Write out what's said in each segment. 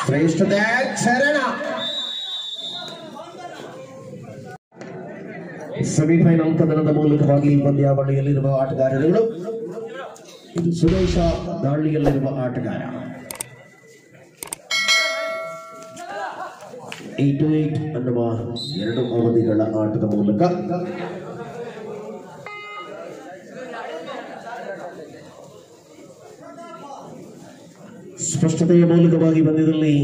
ಶ್ರೇಷ್ಠದ ಚರಣ ಸೆಮಿಫೈನಲ್ ಕದನದ ಮೂಲಕವಾಗಿ ಪಂದ್ಯಾವಳಿಯಲ್ಲಿರುವ ಆಟಗಾರರು ಇದು ಸುರೇಶ ದಾಳಿಯಲ್ಲಿರುವ ಆಟಗಾರ 8-8 ಅನ್ನುವ 2 ಅವಧಿಗಳ ಆಟದ ಮೂಲಕ ಸ್ಪಷ್ಟತೆಯ ಮೂಲಕವಾಗಿ ಬಂದಿದ್ದಲ್ಲಿ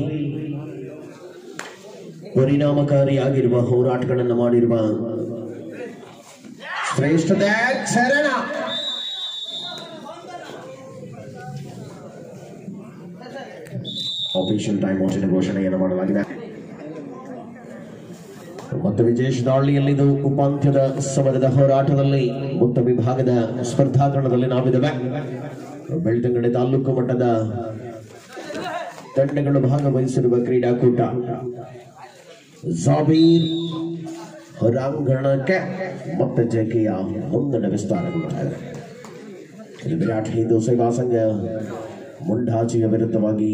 ಪರಿಣಾಮಕಾರಿಯಾಗಿರುವ ಹೋರಾಟಗಳನ್ನು ಮಾಡಿರುವ ಶ್ರೇಷ್ಠದ ಚರಣ ಆಫೀಷಿಯಲ್ ಟೈಮ್ ಔಟಿನ ಘೋಷಣೆಯನ್ನು ಮಾಡಲಾಗಿದೆ ಮತ್ತು ವಿಜೇಶ್ ದಾಳಿಯಲ್ಲಿದ್ದು ಉಪಾಂತ್ಯದ ಸಮರದ ಹೋರಾಟದಲ್ಲಿ ಮುಕ್ತ ವಿಭಾಗದ ಸ್ಪರ್ಧಾಕರಣದಲ್ಲಿ ನಾವಿದ್ದೇವೆ. ಬೆಳ್ತಂಗಡಿ ತಾಲೂಕು ಮಟ್ಟದ ತಂಡಗಳು ಭಾಗವಹಿಸಿರುವ ಕ್ರೀಡಾಕೂಟ ಜಾಬೀರ್ ಹೊರಾಂಗಣಕ್ಕೆ ಮತ್ತೆ ಜೆಕೆಯ ಮುಂದಡ ವಿಸ್ತಾರಗೊಳ್ಳುತ್ತದೆ. ವಿರಾಟ್ ಹಿಂದೂ ಸೇವಾ ಸಂಘ ಮುಂಡಾಜಿಯ ವಿರುದ್ಧವಾಗಿ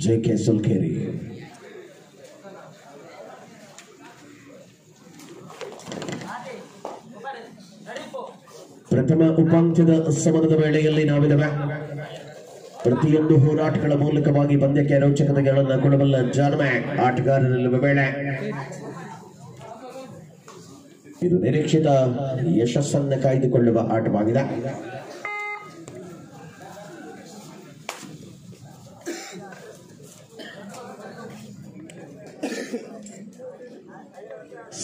ಜೆಕೆ ಸುಲ್ಕೇರಿ. ಪ್ರಥಮ ಉಪಾಂತ್ಯದ ಸಮರದ ವೇಳೆಯಲ್ಲಿ ನಾವಿದ್ದೇವೆ. ಪ್ರತಿಯೊಂದು ಹೋರಾಟಗಳ ಮೂಲಕವಾಗಿ ಪಂದ್ಯಕ್ಕೆ ರೋಚಕತೆಗಳನ್ನು ಕೊಡಬಲ್ಲ ಜಾನ್ಮ್ಯಾಕ್ ಆಟಗಾರರಿರುವ ವೇಳೆ ಇದು ನಿರೀಕ್ಷಿತ ಯಶಸ್ಸನ್ನು ಕಾಯ್ದುಕೊಳ್ಳುವ ಆಟವಾಗಿದೆ.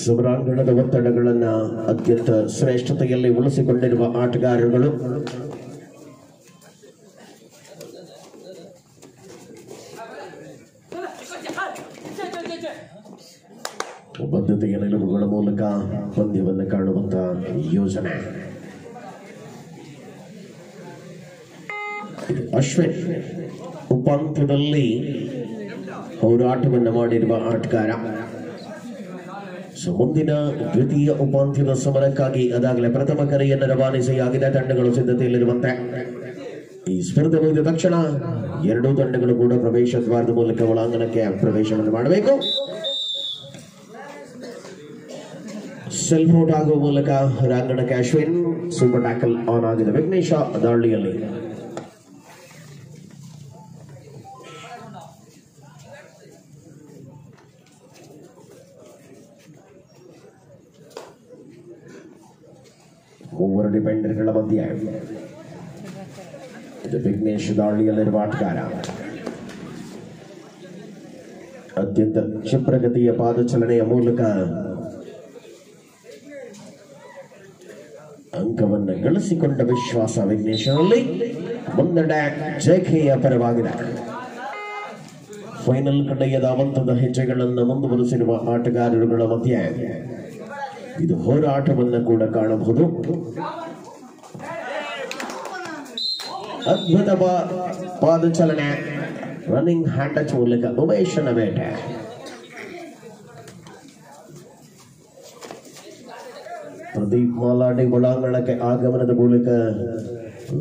ಸಮರಾಂಗಣದ ಒತ್ತಡಗಳನ್ನು ಅತ್ಯಂತ ಶ್ರೇಷ್ಠತೆಯಲ್ಲಿ ಉಳಿಸಿಕೊಂಡಿರುವ ಆಟಗಾರರುಗಳು ಬದ್ಧತೆಯ ನಿಲುವುಗಳ ಮೂಲಕ ಪಂದ್ಯವನ್ನು ಕಾಣುವಂತಹ ಯೋಜನೆ. ಅಶ್ವಿನ್ ಉಪಾಂತ್ಯದಲ್ಲಿ ಹೋರಾಟವನ್ನು ಮಾಡಿರುವ ಆಟಗಾರ. ಮುಂದಿನ ದ್ವಿತೀಯ ಉಪಾಂತ್ಯದ ಸಮರಕ್ಕಾಗಿ ಅದಾಗಲೇ ಪ್ರಥಮ ಕರೆಯನ್ನು ರವಾನಿಸಿಯಾಗಿದೆ. ತಂಡಗಳು ಸಿದ್ಧತೆಯಲ್ಲಿರುವಂತೆ ಈ ಸ್ಪರ್ಧೆ ಮುಗಿದ ತಕ್ಷಣ ಎರಡೂ ತಂಡಗಳು ಕೂಡ ಪ್ರವೇಶ ದ್ವಾರದ ಮೂಲಕ ಒಳಾಂಗಣಕ್ಕೆ ಪ್ರವೇಶವನ್ನು ಮಾಡಬೇಕು. ಸೆಲ್ಫ್ ಔಟ್ ಆಗುವ ಮೂಲಕ ಹೊರಾಂಗಣಕ್ಕೆ ಅಶ್ವಿನ್. ಸೂಪರ್ ಟ್ಯಾಕಲ್ ಆನ್ ಆಗಿದೆ ವಿಘ್ನೇಶ ದಾಳಿಯಲ್ಲಿ. ಮೂವರು ಡಿಫೆಂಡರ್ಗಳ ಮಧ್ಯೆ ಇದು ವಿಘ್ನೇಶ್ ದಾಳಿಯಲ್ಲಿರುವ ಆಟಗಾರ. ಅತ್ಯಂತ ಕ್ಷಿಪ್ರಗತಿಯ ಪಾದಚಲನೆಯ ಮೂಲಕ ಅಂಕವನ್ನು ಗಳಿಸಿಕೊಂಡ ವಿಶ್ವಾಸ ವಿಘ್ನೇಶ್ನಲ್ಲಿ. ಮುಂದಡೆ ಜೆಕೆಯ ಪರವಾಗಿದೆ. ಫೈನಲ್ ಕಡೆಯ ಧಾವಂತದ ಹೆಜ್ಜೆಗಳನ್ನು ಮುಂದುವರಿಸಿರುವ ಆಟಗಾರರುಗಳ ಮಧ್ಯೆ ಇದು ಹೋರಾಟವನ್ನು ಕೂಡ ಕಾಣಬಹುದು. ಅದ್ಭುತ ಪಾದಚಲನೆ, ರನ್ನಿಂಗ್ ಹ್ಯಾಂಡ್ ಟಚ್ ಮೂಲಕ ಉಮೇಶನ ಬೇಟೆ. ಪ್ರದೀಪ್ ಮಾಲಾಡಿ ಒಳಾಂಗಣಕ್ಕೆ ಆಗಮನದ ಮೂಲಕ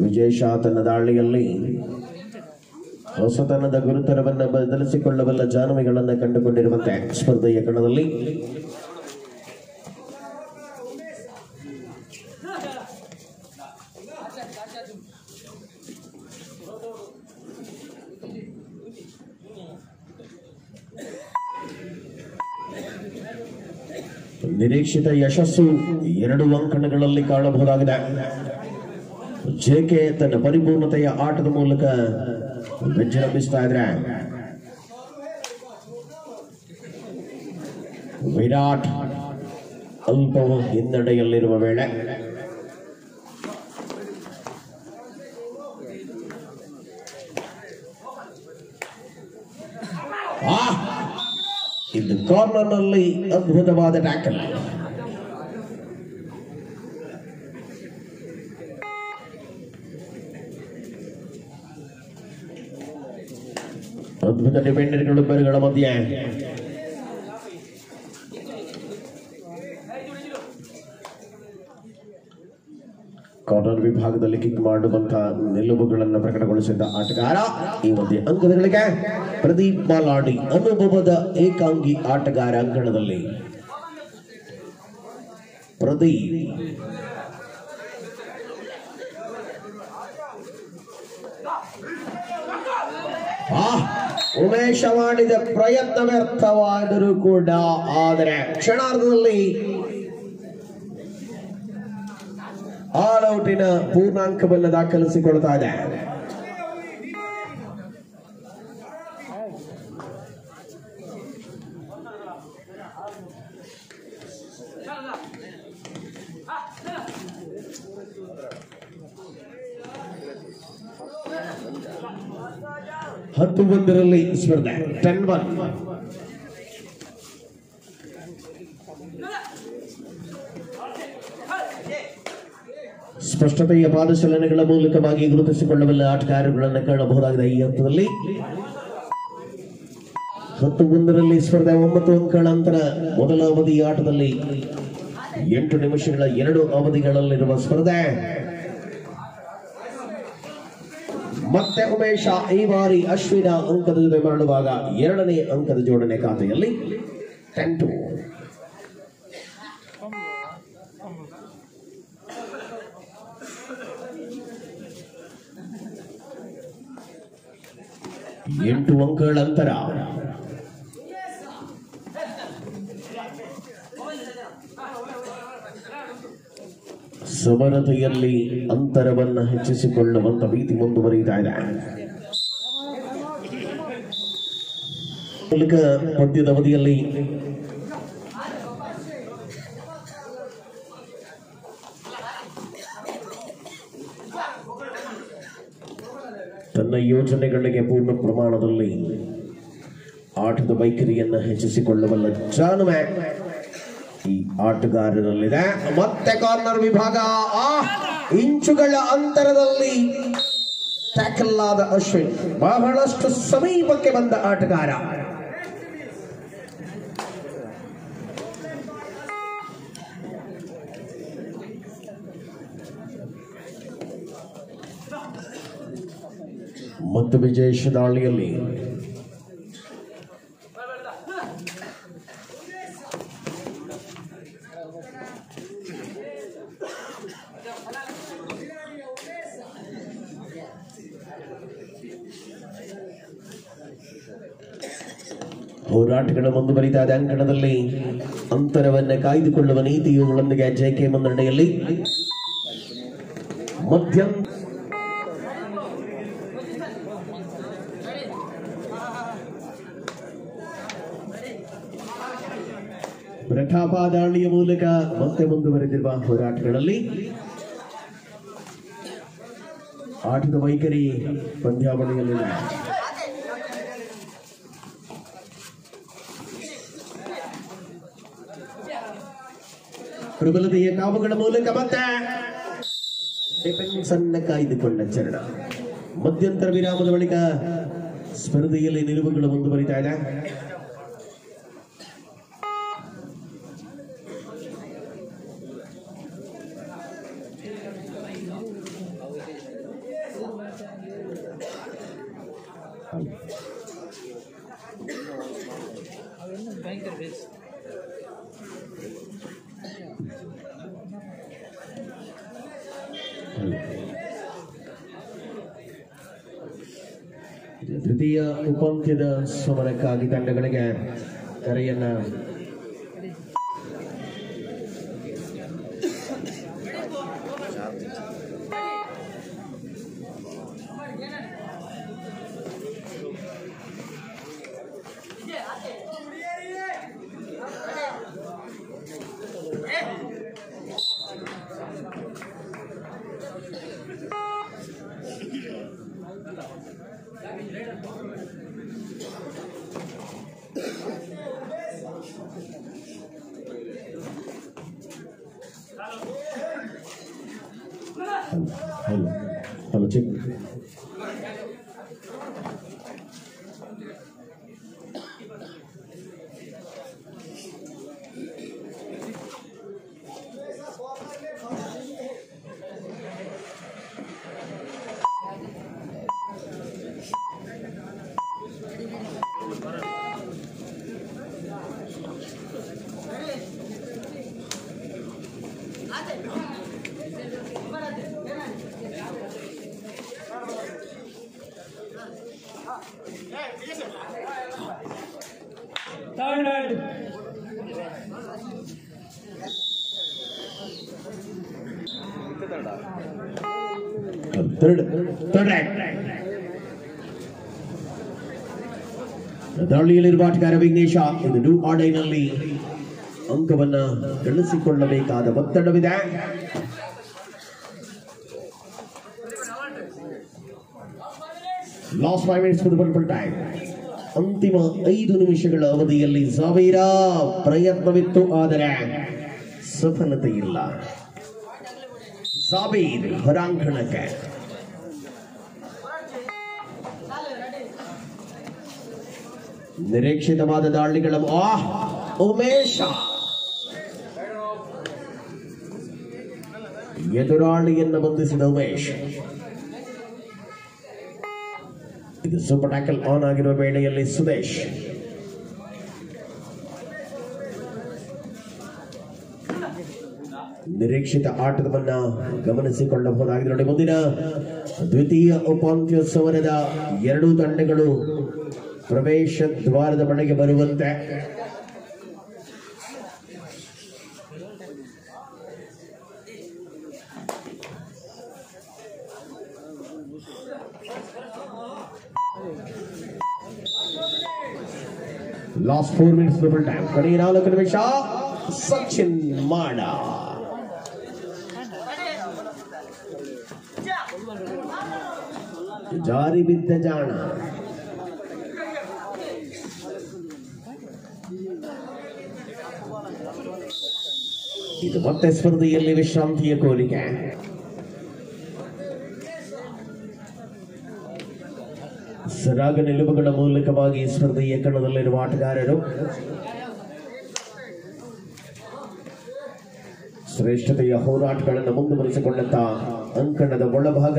ವಿಜೇಶ ತನ್ನ ದಾಳಿಯಲ್ಲಿ ಹೊಸತನದ ಗುರುತರವನ್ನು ಬದಲಿಸಿಕೊಳ್ಳಬಲ್ಲ ಜಾನುವೆಗಳನ್ನು ಕಂಡುಕೊಂಡಿರುವಂತೆ ಸ್ಪರ್ಧೆಯ ಕಣದಲ್ಲಿ ನಿರೀಕ್ಷಿತ ಯಶಸ್ಸು 2 ಅಂಕಣಗಳಲ್ಲಿ ಕಾಣಬಹುದಾಗಿದೆ. ಜೆಕೆ ತನ್ನ ಪರಿಪೂರ್ಣತೆಯ ಆಟದ ಮೂಲಕ ವಿಜೃಂಭಿಸ್ತಾ ಇದ್ರೆ, ವಿರಾಟ್ ಅಲ್ಪ ಹಿನ್ನಡೆಯಲ್ಲಿರುವ ವೇಳೆ ಇದು ಕಾರ್ನರ್ನಲ್ಲಿ ಅದ್ಭುತವಾದ ಟ್ಯಾಕಲ್. ಅದ್ಭುತ ಡಿಫೆಂಡರ್ಗಳಿಬ್ಬರುಗಳ ಮಧ್ಯೆ ಕಾರ್ನರ್ ವಿಭಾಗದಲ್ಲಿ ಕಿಕ್ ಮಾಡುವಂತಹ ನಿಲುವುಗಳನ್ನು ಪ್ರಕಟಗೊಳಿಸಿದ್ದ ಆಟಗಾರ ಈ ಮಧ್ಯೆ ಅಂಕಗಳಿಗೆ ಪ್ರದೀಪ್ ಮಾಲಾಡಿ ಅನುಭವದ ಏಕಾಂಗಿ ಆಟಗಾರ ಅಂಕಣದಲ್ಲಿ ಪ್ರದೀಪ್ ಉಮೇಶ ಮಾಡಿದ ಪ್ರಯತ್ನ ವ್ಯರ್ಥವಾದರೂ ಕೂಡ ಆದರೆ ಕ್ಷಣಾರ್ಧದಲ್ಲಿ ಆಲ್ ಔಟಿನ ಪೂರ್ಣಾಂಕವನ್ನು ದಾಖಲಿಸಿಕೊಳ್ತಾ ಇದೆ. ಹತ್ತು ಒಂದರಲ್ಲಿ ಸ್ಪರ್ಧೆ 10-1. ಸ್ಪಷ್ಟತೆಯ ಪಾದಚಲನೆಗಳ ಮೂಲಕವಾಗಿ ಗುರುತಿಸಿಕೊಳ್ಳಬಲ್ಲ ಆಟಗಾರರುಗಳನ್ನು ಕಾಣಬಹುದಾಗಿದೆ. ಈ ಹಂತದಲ್ಲಿ 10-1 ಸ್ಪರ್ಧೆ 9 ಅಂಕಗಳ ಅಂತರ. ಮೊದಲ ಅವಧಿ ಆಟದಲ್ಲಿ 8 ನಿಮಿಷಗಳ 2 ಅವಧಿಗಳಲ್ಲಿರುವ ಸ್ಪರ್ಧೆ. ಮತ್ತೆ ಉಮೇಶ ಈ ಬಾರಿ ಅಶ್ವಿನ ಅಂಕದ ಜೊತೆ ಮರಳುವಾಗ 2ನೇ ಅಂಕದ ಜೋಡಣೆ ಖಾತೆಯಲ್ಲಿ 10-2. ಎಂಟು ಅಂಕಗಳ ಅಂತರ. ಸಮರತೆಯಲ್ಲಿ ಅಂತರವನ್ನು ಹೆಚ್ಚಿಸಿಕೊಳ್ಳುವಂತ ಭೀತಿ ಮುಂದುವರಿಯುತ್ತಾ ಇದೆ. ಪದ್ಯದ ಅವಧಿಯಲ್ಲಿ ತನ್ನ ಯೋಜನೆಗಳಿಗೆ ಪೂರ್ಣ ಪ್ರಮಾಣದಲ್ಲಿ ಆಟದ ವೈಖರಿಯನ್ನು ಹೆಚ್ಚಿಸಿಕೊಳ್ಳಬಲ್ಲ ಜಾನುವೆ ಈ ಆಟಗಾರರಲ್ಲಿದೆ. ಮತ್ತೆ ಕಾರ್ನರ್ ವಿಭಾಗ ಇಂಚುಗಳ ಅಂತರದಲ್ಲಿ ಟ್ಯಾಕಲ್ ಆದ ಅಶ್ವಿನ್ ಬಹಳಷ್ಟು ಸಮೀಪಕ್ಕೆ ಬಂದ ಆಟಗಾರ. ಮತ್ತು ವಿಜೇಶ ದಾಳಿಯಲ್ಲಿ ಹೋರಾಟಗಳ ಮುಂದುವರಿತಾ ಇದೆ. ಅಂಕಣದಲ್ಲಿ ಅಂತರವನ್ನು ಕಾಯ್ದುಕೊಳ್ಳುವ ನೀತಿಯುಗಳೊಂದಿಗೆ ಜೆಕೆ ಮುನ್ನಡೆಯಲ್ಲಿ. ಮಧ್ಯಂ ಪ್ರತಾಪ ದಾಳಿಯ ಮೂಲಕ ಮತ್ತೆ ಮುಂದುವರೆದಿರುವ ಹೋರಾಟಗಳಲ್ಲಿ ಆಟದ ವೈಖರಿ ಪಂದ್ಯಾವಳಿಯಲ್ಲಿ ಪ್ರಬಲತೆಯ ಕಾವುಗಳ ಮೂಲಕ ಮತ್ತೆ ಡಿಫೆನ್ಸ್ ಅನ್ನು ಕಾಯ್ದುಕೊಂಡ ಚರಣ. ಮಧ್ಯಂತರ ವಿರಾಮದ ಬಳಿಕ ಸ್ಪರ್ಧೆಯಲ್ಲಿ ನಿಲುವುಗಳು ಮುಂದುವರಿತಾ ಇದೆ. ದ್ವಿತೀಯ ಉಪಾಂತ್ಯದ ಸಮರಕ್ಕಾಗಿ ತಂಡಗಳಿಗೆ ಕರೆಯನ್ನ Hello, check. ದಾಳಿಯಲ್ಲಿರುವ ಆಟಗಾರ ವಿಘ್ನೇಶ ಇದು ಡೂ ಆರ್ ಡೈನಲ್ಲಿ ಅಂಕವನ್ನ ಗಳಿಸಿಕೊಳ್ಳಬೇಕಾದ ಒತ್ತಡವಿದೆ. Last 5 minutes for the full time. ಅಂತಿಮ 5 ನಿಮಿಷಗಳ ಅವಧಿಯಲ್ಲಿ ಜಾವೀರ ಪ್ರಯತ್ನವಿತ್ತು, ಆದರೆ ಸಫಲತೆ ಇಲ್ಲ. ಜಾವೀರ್ ಹೊರಾಂಗಣಕ್ಕೆ. ನಿರೀಕ್ಷಿತವಾದ ದಾಳಿಗಳ ಉಮೇಶ ಎದುರಾಳಿಯನ್ನು ಬಂಧಿಸಿದ ಉಮೇಶ್. ಇದು ಸೂಪರ್ ಟ್ಯಾಕಲ್ ಆನ್ ಆಗಿರುವ ವೇಳೆಯಲ್ಲಿ ಸುದೇಶ್ ನಿರೀಕ್ಷಿತ ಆಟದವನ್ನ ಗಮನಿಸಿಕೊಳ್ಳಬಹುದಾಗಿದೆ. ನೋಡಿ, ಮುಂದಿನ ದ್ವಿತೀಯ ಉಪಾಂತ್ಯೋತ್ಸವದ 2 ತಂಡಗಳು ಪ್ರವೇಶ ದ್ವಾರದ ಬಳಿಗೆ ಬರುವಂತೆ ಲಾಸ್ಟ್ 4 minutes ಫುಲ್ ಟೈಮ್. ಕಡೆಯ 4 ನಿಮಿಷ. ಸಚಿನ್ ಮಾಡ ಜಾರಿ ಬಿದ್ದ ಜಾಣ. ಇದು ಮತ್ತೆ ಸ್ಪರ್ಧೆಯಲ್ಲಿ ವಿಶ್ರಾಂತಿಯ ಕೋರಿಕೆ. ಸರಾಗ ನಿಲುವುಗಳ ಮೂಲಕವಾಗಿ ಸ್ಪರ್ಧೆಯ ಕಣದಲ್ಲಿರುವ ಆಟಗಾರರು ಶ್ರೇಷ್ಠತೆಯ ಹೋರಾಟಗಳನ್ನು ಮುಂದುವರಿಸಿಕೊಂಡಂತ ಅಂಕಣದ ಒಳಭಾಗ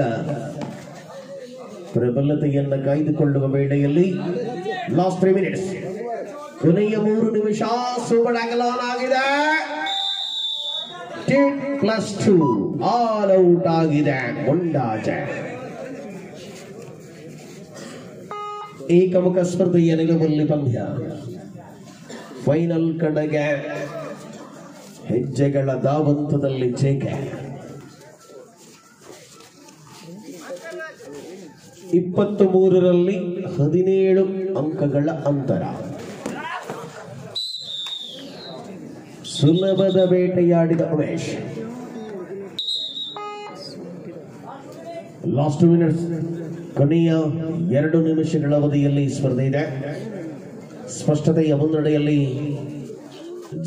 ಪ್ರಬಲತೆಯನ್ನು ಕಾಯ್ದುಕೊಳ್ಳುವ ವೇಳೆಯಲ್ಲಿ ಲಾಸ್ಟ್ 3 minutes, ಕೊನೆಯ 3 ನಿಮಿಷ. ಸುವಳಾಗಿದೆ. 10+2 ಆಲ್ ಔಟ್ ಆಗಿದೆ ಮುಂಡಾಜೆ. ಏಕಮುಖ ಸ್ಪರ್ಧೆಯ ನಿಲುವಲ್ಲಿ ಪಂದ್ಯ. ಫೈನಲ್ ಕಡೆಗೆ ಹೆಜ್ಜೆಗಳ ಧಾವಂತದಲ್ಲಿ ಜೇಕೆ. 23ರಲ್ಲಿ 17 ಅಂಕಗಳ ಅಂತರ. ಸುಲಭದ ಬೇಟೆಯಾಡಿದ ಉಮೇಶ್. ಲಾಸ್ಟ್ 2 minutes, ಕೊನೆಯ 2 ನಿಮಿಷಗಳ ಅವಧಿಯಲ್ಲಿ ಸ್ಪರ್ಧೆ ಇದೆ. ಸ್ಪಷ್ಟತೆಯ ಮುನ್ನಡೆಯಲ್ಲಿ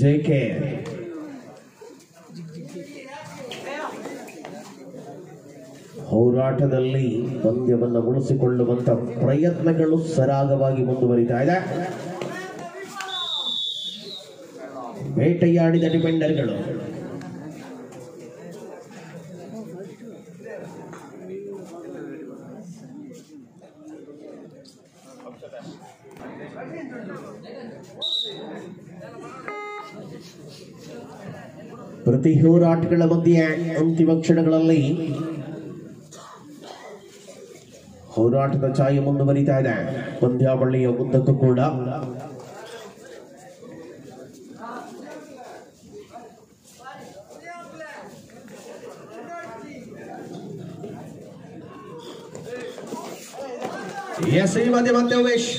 ಜೆಕೆ. ಹೋರಾಟದಲ್ಲಿ ಪಂದ್ಯವನ್ನು ಉಳಿಸಿಕೊಳ್ಳುವಂತ ಪ್ರಯತ್ನಗಳು ಸರಾಗವಾಗಿ ಮುಂದುವರಿತಾ ಇದೆ. ಬೇಟೆಯಾಡಿದ ಡಿಫೆಂಡರ್ಗಳು. ಪ್ರತಿ ಹೋರಾಟಗಳ ಮಧ್ಯೆ ಅಂತಿಮ ಕ್ಷಣಗಳಲ್ಲಿ ಹೋರಾಟದ ಛಾಯೆ ಮುಂದುವರಿತಾ ಇದೆ. ಪಂದ್ಯಾವಳಿಯ ಉದ್ದಕ್ಕೂ ಕೂಡ ಈ ಮಧ್ಯೆ ಮತ್ತೆ ಉಮೇಶ್